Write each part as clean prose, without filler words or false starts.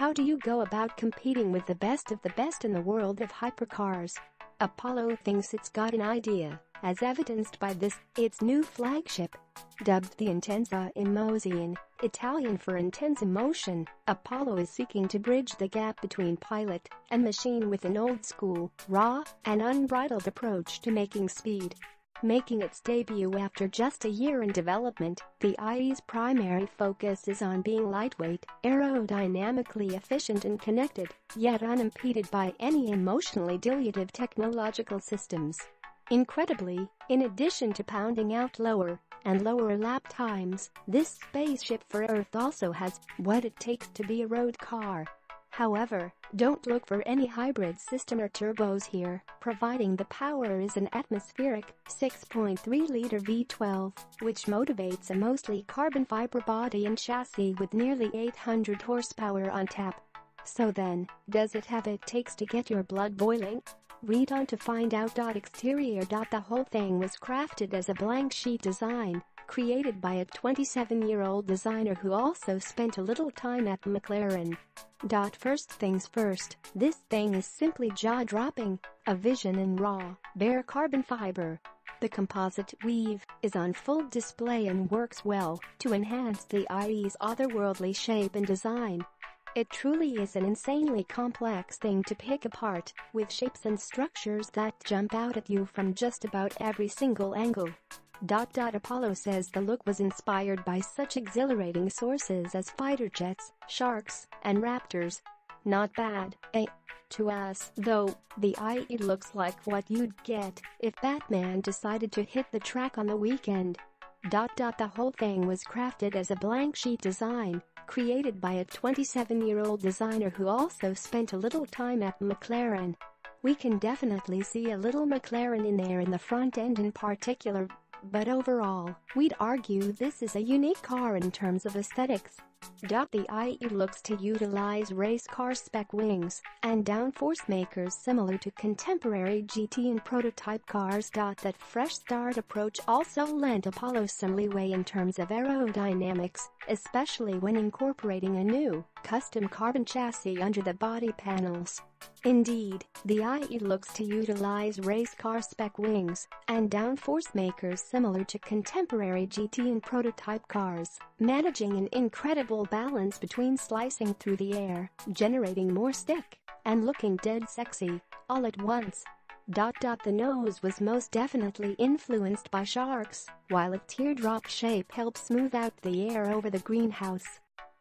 How do you go about competing with the best of the best in the world of hypercars? Apollo thinks it's got an idea, as evidenced by its new flagship. Dubbed the Intensa Emozione, Italian for intense emotion, Apollo is seeking to bridge the gap between pilot and machine with an old-school, raw, and unbridled approach to making speed. Making its debut after just a year in development, the IE's primary focus is on being lightweight, aerodynamically efficient and connected, yet unimpeded by any emotionally dilutive technological systems. Incredibly, in addition to pounding out lower and lower lap times, this spaceship for Earth also has what it takes to be a road car. However, don't look for any hybrid system or turbos here, providing the power is an atmospheric 6.3-liter V12, which motivates a mostly carbon fiber body and chassis with nearly 800 horsepower on tap. So then, does it have it takes to get your blood boiling? Read on to find out. Exterior. The whole thing was crafted as a blank sheet design, created by a 27-year-old designer who also spent a little time at McLaren. First things first, this thing is simply jaw-dropping, a vision in raw, bare carbon fiber. The composite weave is on full display and works well to enhance the IE's otherworldly shape and design. It truly is an insanely complex thing to pick apart, with shapes and structures that jump out at you from just about every single angle. Apollo says the look was inspired by such exhilarating sources as fighter jets, sharks, and raptors. Not bad, eh? To us, though, the IE looks like what you'd get if Batman decided to hit the track on the weekend. The whole thing was crafted as a blank sheet design, created by a 27-year-old designer who also spent a little time at McLaren. We can definitely see a little McLaren in there in the front end in particular, but overall, we'd argue this is a unique car in terms of aesthetics. The IE looks to utilize race car spec wings and downforce makers similar to contemporary GT and prototype cars. That fresh start approach also lent Apollo some leeway in terms of aerodynamics, especially when incorporating a new, custom carbon chassis under the body panels. Indeed, the IE looks to utilize race car spec wings and downforce makers similar to contemporary GT and prototype cars, managing an incredible balance between slicing through the air, generating more stick, and looking dead sexy, all at once. The nose was most definitely influenced by sharks, while a teardrop shape helps smooth out the air over the greenhouse.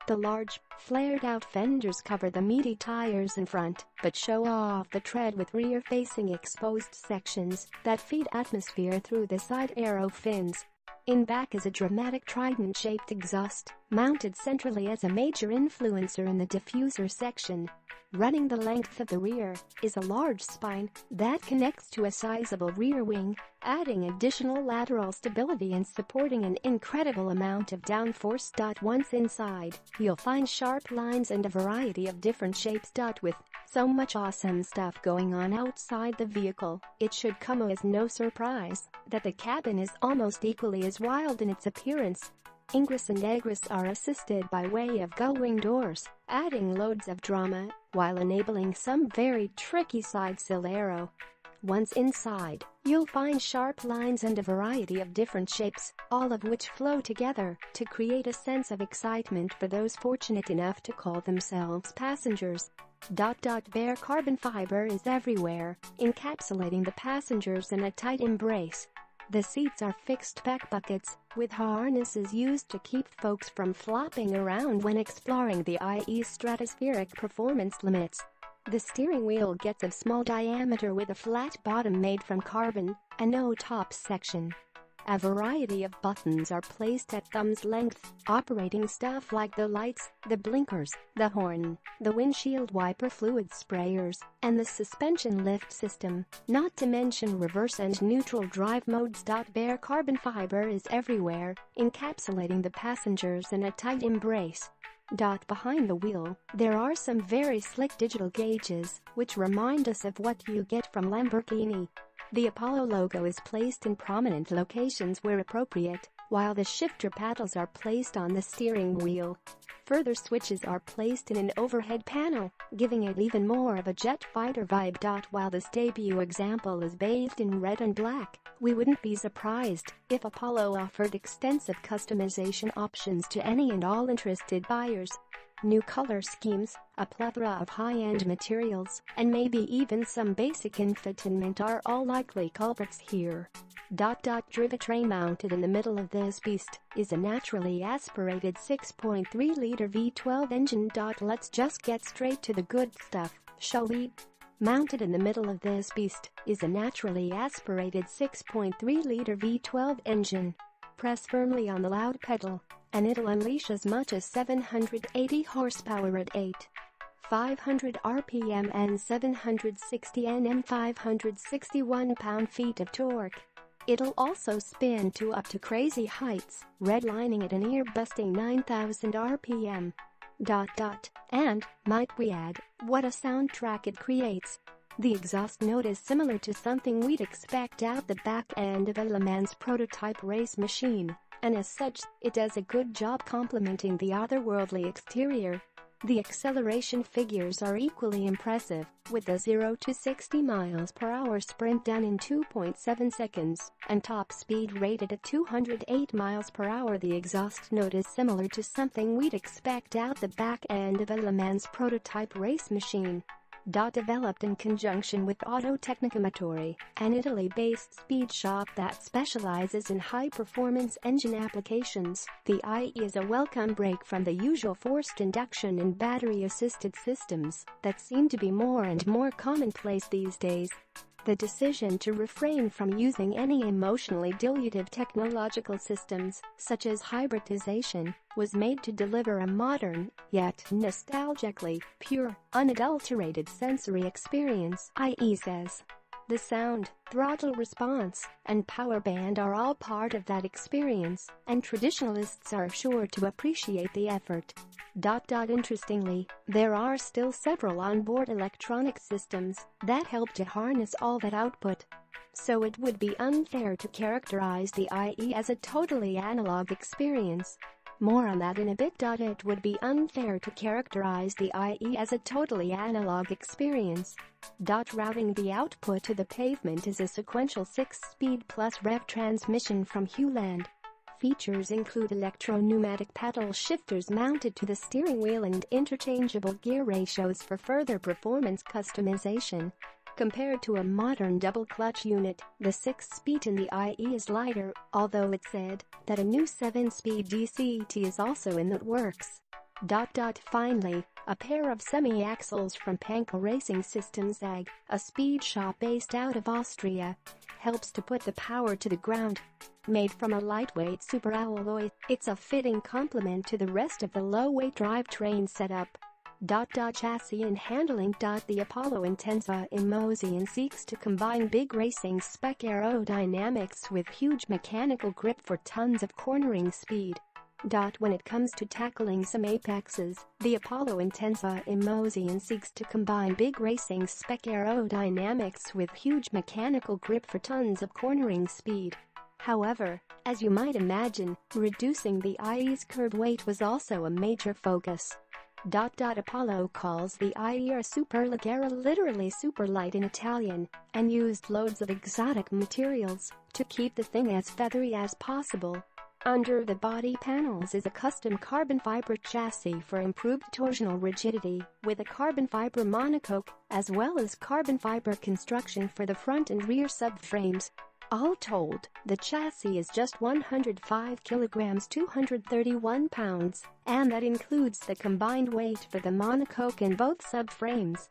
The large, flared-out fenders cover the meaty tires in front, but show off the tread with rear-facing exposed sections that feed atmosphere through the side aero fins. In back is a dramatic trident-shaped exhaust, mounted centrally as a major influencer in the diffuser section. Running the length of the rear is a large spine that connects to a sizable rear wing, adding additional lateral stability and supporting an incredible amount of downforce. Once inside, you'll find sharp lines and a variety of different shapes. With so much awesome stuff going on outside the vehicle, it should come as no surprise that the cabin is almost equally as wild in its appearance. Ingress and egress are assisted by way of gull-wing doors, adding loads of drama, while enabling some very tricky side-sill aero. Once inside, you'll find sharp lines and a variety of different shapes, all of which flow together to create a sense of excitement for those fortunate enough to call themselves passengers. Bare carbon fiber is everywhere, encapsulating the passengers in a tight embrace. The seats are fixed back buckets, with harnesses used to keep folks from flopping around when exploring the IE's stratospheric performance limits. The steering wheel gets a small diameter with a flat bottom made from carbon, and no top section. A variety of buttons are placed at thumb's length, operating stuff like the lights, the blinkers, the horn, the windshield wiper fluid sprayers, and the suspension lift system, not to mention reverse and neutral drive modes. Bare carbon fiber is everywhere, encapsulating the passengers in a tight embrace. Behind the wheel, there are some very slick digital gauges, which remind us of what you get from Lamborghini. The Apollo logo is placed in prominent locations where appropriate, while the shifter paddles are placed on the steering wheel. Further switches are placed in an overhead panel, giving it even more of a jet fighter vibe. While this debut example is bathed in red and black, we wouldn't be surprised if Apollo offered extensive customization options to any and all interested buyers. New color schemes, a plethora of high-end materials, and maybe even some basic infotainment are all likely culprits here. Drivetrain mounted in the middle of this beast is a naturally aspirated 6.3-liter V12 engine. Let's just get straight to the good stuff, shall we? Mounted in the middle of this beast is a naturally aspirated 6.3-liter V12 engine. Press firmly on the loud pedal, and it'll unleash as much as 780 horsepower at 500 RPM and 760 Nm, 561 pound-feet of torque. It'll also spin to up to crazy heights, redlining at an ear-busting 9,000 RPM. And, might we add, what a soundtrack it creates. The exhaust note is similar to something we'd expect out the back end of a Le Mans prototype race machine, and as such, it does a good job complementing the otherworldly exterior. The acceleration figures are equally impressive, with a 0 to 60 miles per hour sprint done in 2.7 seconds, and top speed rated at 208 miles per hour. The exhaust note is similar to something we'd expect out the back end of a Le Mans prototype race machine. Developed in conjunction with Autotecnica Motori, an Italy-based speed shop that specializes in high-performance engine applications, the IE is a welcome break from the usual forced induction and battery-assisted systems that seem to be more and more commonplace these days. The decision to refrain from using any emotionally dilutive technological systems, such as hybridization, was made to deliver a modern, yet nostalgically pure, unadulterated sensory experience, IE says. The sound, throttle response, and power band are all part of that experience, and traditionalists are sure to appreciate the effort. Interestingly, there are still several onboard electronic systems that help to harness all that output. So it would be unfair to characterize the IE as a totally analog experience. More on that in a bit. It would be unfair to characterize the IE as a totally analog experience. Routing the output to the pavement is a sequential 6-speed plus rev transmission from Hewland. Features include electro-pneumatic paddle shifters mounted to the steering wheel and interchangeable gear ratios for further performance customization. Compared to a modern double-clutch unit, the 6-speed in the IE is lighter, although it's said that a new 7-speed DCT is also in the works. Finally, a pair of semi-axles from Panko Racing Systems AG, a speed shop based out of Austria, helps to put the power to the ground. Made from a lightweight superalloy, it's a fitting complement to the rest of the low-weight drivetrain setup. Chassis and handling. The Apollo Intensa Emozione seeks to combine big racing spec aerodynamics with huge mechanical grip for tons of cornering speed. When it comes to tackling some apexes, the Apollo Intensa Emozione seeks to combine big racing spec aerodynamics with huge mechanical grip for tons of cornering speed. However, as you might imagine, reducing the IE's curb weight was also a major focus. Apollo calls the IE a superleggera, literally super light in Italian, and used loads of exotic materials to keep the thing as feathery as possible. Under the body panels is a custom carbon fiber chassis for improved torsional rigidity, with a carbon fiber monocoque, as well as carbon fiber construction for the front and rear subframes. All told, the chassis is just 105 kilograms, 231 pounds, and that includes the combined weight for the monocoque and both subframes.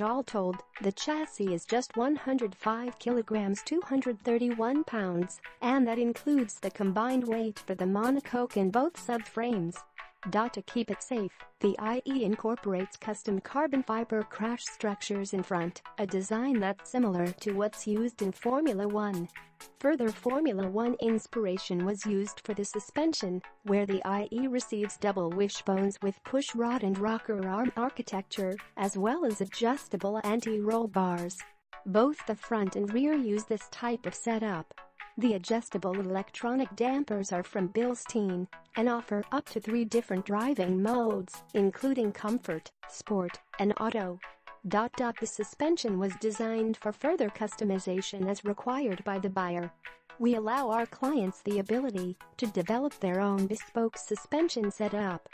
All told, the chassis is just 105 kilograms, 231 pounds, and that includes the combined weight for the monocoque and both subframes. To keep it safe, the IE incorporates custom carbon fiber crash structures in front, a design that's similar to what's used in Formula One. Further Formula One inspiration was used for the suspension, where the IE receives double wishbones with push rod and rocker arm architecture, as well as adjustable anti-roll bars. Both the front and rear use this type of setup. The adjustable electronic dampers are from Bilstein and offer up to 3 different driving modes, including comfort, sport, and auto. The suspension was designed for further customization as required by the buyer. We allow our clients the ability to develop their own bespoke suspension setup,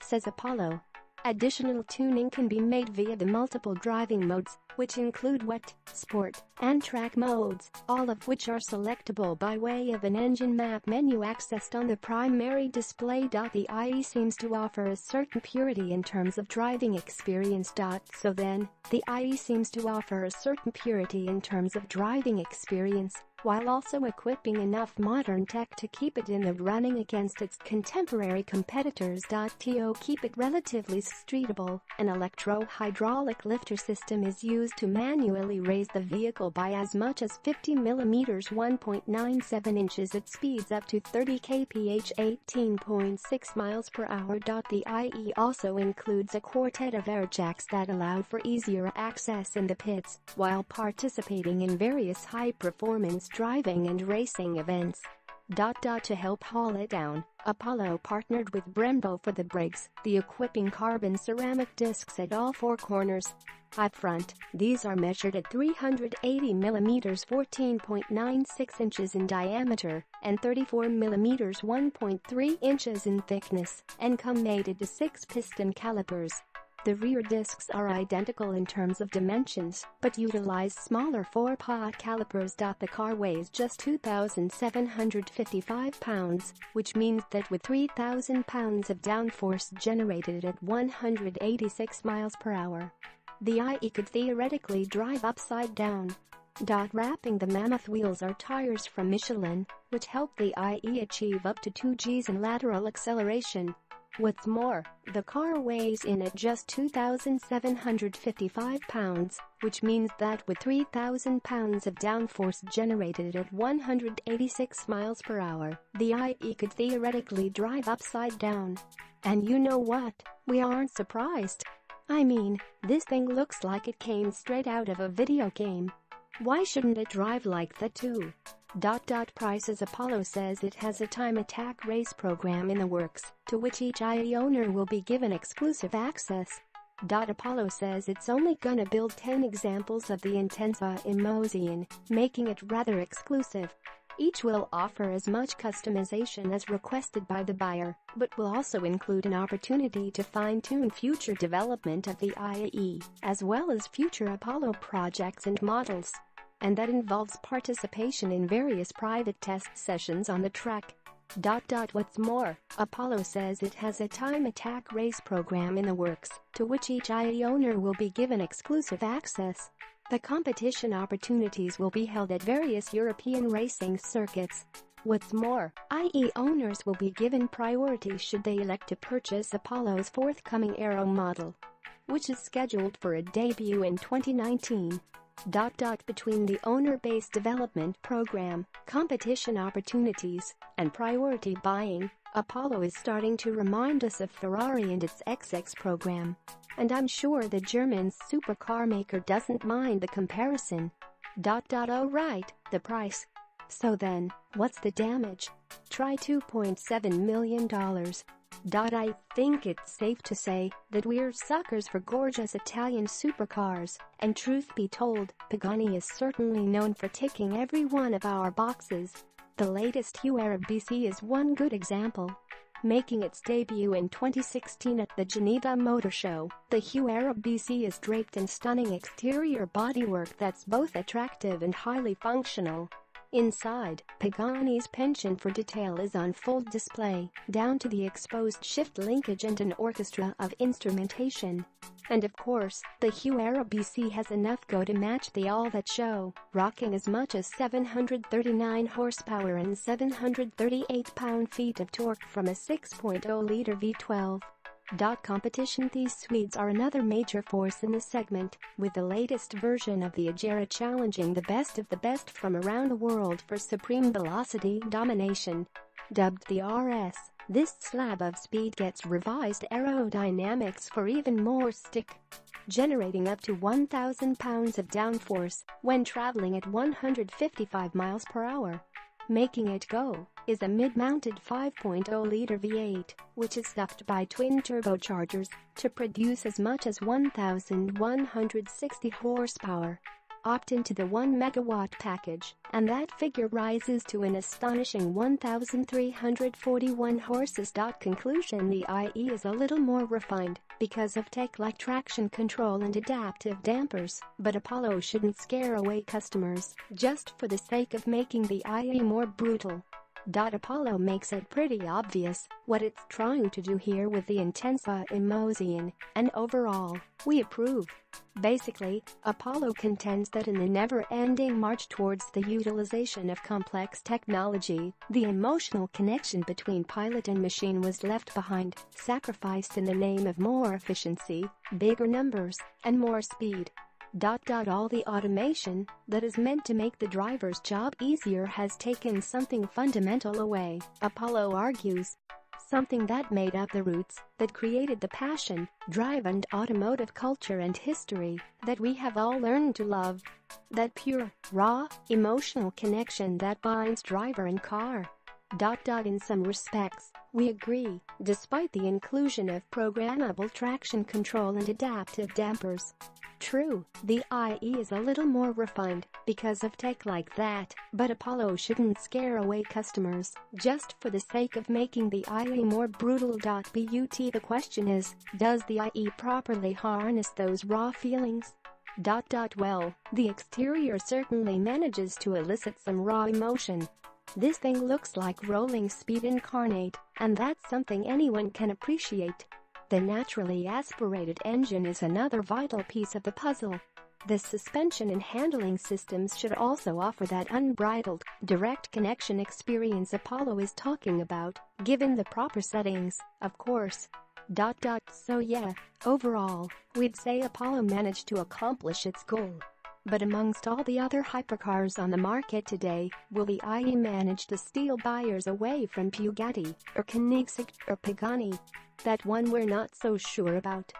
says Apollo. Additional tuning can be made via the multiple driving modes, which include wet, sport, and track modes, all of which are selectable by way of an engine map menu accessed on the primary display. The IE seems to offer a certain purity in terms of driving experience. So then, the IE seems to offer a certain purity in terms of driving experience, while also equipping enough modern tech to keep it in the running against its contemporary competitors. To keep it relatively streetable, an electro-hydraulic lifter system is used to manually raise the vehicle by as much as 50 mm 1.97 inches at speeds up to 30 kph 18.6 miles per hour. The IE also includes a quartet of air jacks that allow for easier access in the pits, while participating in various high-performance driving and racing events. To help haul it down, Apollo partnered with Brembo for the brakes, the equipping carbon ceramic discs at all 4 corners. Up front, these are measured at 380 mm 14.96 inches in diameter and 34 mm 1.3 inches in thickness, and come mated to 6 piston calipers. The rear discs are identical in terms of dimensions, but utilize smaller 4-pot calipers. The car weighs just 2,755 pounds, which means that with 3,000 pounds of downforce generated at 186 miles per hour, the IE could theoretically drive upside down. Wrapping the mammoth wheels are tires from Michelin, which help the IE achieve up to 2 Gs in lateral acceleration. What's more, the car weighs in at just 2,755 pounds, which means that with 3,000 pounds of downforce generated at 186 miles per hour, the IE could theoretically drive upside down. And you know what? We aren't surprised. I mean, this thing looks like it came straight out of a video game. Why shouldn't it drive like that too? Prices Apollo says it has a time attack race program in the works, to which each IE owner will be given exclusive access. Apollo says it's only gonna build 10 examples of the Intensa Emozione, making it rather exclusive. Each will offer as much customization as requested by the buyer, but will also include an opportunity to fine-tune future development of the IE, as well as future Apollo projects and models. And that involves participation in various private test sessions on the track. What's more, Apollo says it has a time attack race program in the works, to which each IE owner will be given exclusive access. The competition opportunities will be held at various European racing circuits. What's more, IE owners will be given priority should they elect to purchase Apollo's forthcoming Aero model, which is scheduled for a debut in 2019. Between the owner-based development program, competition opportunities, and priority buying, Apollo is starting to remind us of Ferrari and its XX program. And I'm sure the German supercar maker doesn't mind the comparison. Oh right, the price. So then, what's the damage? Try $2.7 million. I think it's safe to say that we're suckers for gorgeous Italian supercars, and truth be told, Pagani is certainly known for ticking every one of our boxes. The latest Huera BC is one good example. Making its debut in 2016 at the Geneva Motor Show, the Huera BC is draped in stunning exterior bodywork that's both attractive and highly functional. Inside, Pagani's penchant for detail is on full display, down to the exposed shift linkage and an orchestra of instrumentation. And of course, the Huera BC has enough go to match the all that show, rocking as much as 739 horsepower and 738 pound-feet of torque from a 6.0-liter V12. Competition. These Swedes are another major force in the segment, with the latest version of the Agera challenging the best of the best from around the world for supreme velocity domination. Dubbed the RS, this slab of speed gets revised aerodynamics for even more stick, generating up to 1,000 pounds of downforce when traveling at 155 miles per hour. Making it go is a mid-mounted 5.0-liter V8, which is stuffed by twin turbochargers to produce as much as 1,160 horsepower. Opt into the 1 megawatt package, and that figure rises to an astonishing 1,341 horses. Conclusion: the IE is a little more refined because of tech like traction control and adaptive dampers, but Apollo shouldn't scare away customers just for the sake of making the IE more brutal. Apollo makes it pretty obvious what it's trying to do here with the Intensa Emozione, and overall, we approve. Basically, Apollo contends that in the never-ending march towards the utilization of complex technology, the emotional connection between pilot and machine was left behind, sacrificed in the name of more efficiency, bigger numbers, and more speed. All the automation that is meant to make the driver's job easier has taken something fundamental away, Apollo argues. Something that made up the roots, that created the passion, drive and automotive culture and history that we have all learned to love. That pure, raw, emotional connection that binds driver and car. In some respects, we agree, despite the inclusion of programmable traction control and adaptive dampers. True, the IE is a little more refined because of tech like that, but Apollo shouldn't scare away customers just for the sake of making the IE more brutal. But the question is, does the IE properly harness those raw feelings? Well, the exterior certainly manages to elicit some raw emotion. This thing looks like rolling speed incarnate, and that's something anyone can appreciate. The naturally aspirated engine is another vital piece of the puzzle. The suspension and handling systems should also offer that unbridled, direct connection experience Apollo is talking about, given the proper settings, of course. So yeah, overall, we'd say Apollo managed to accomplish its goal. But amongst all the other hypercars on the market today, will the IE manage to steal buyers away from Bugatti, or Koenigsegg, or Pagani? That one we're not so sure about.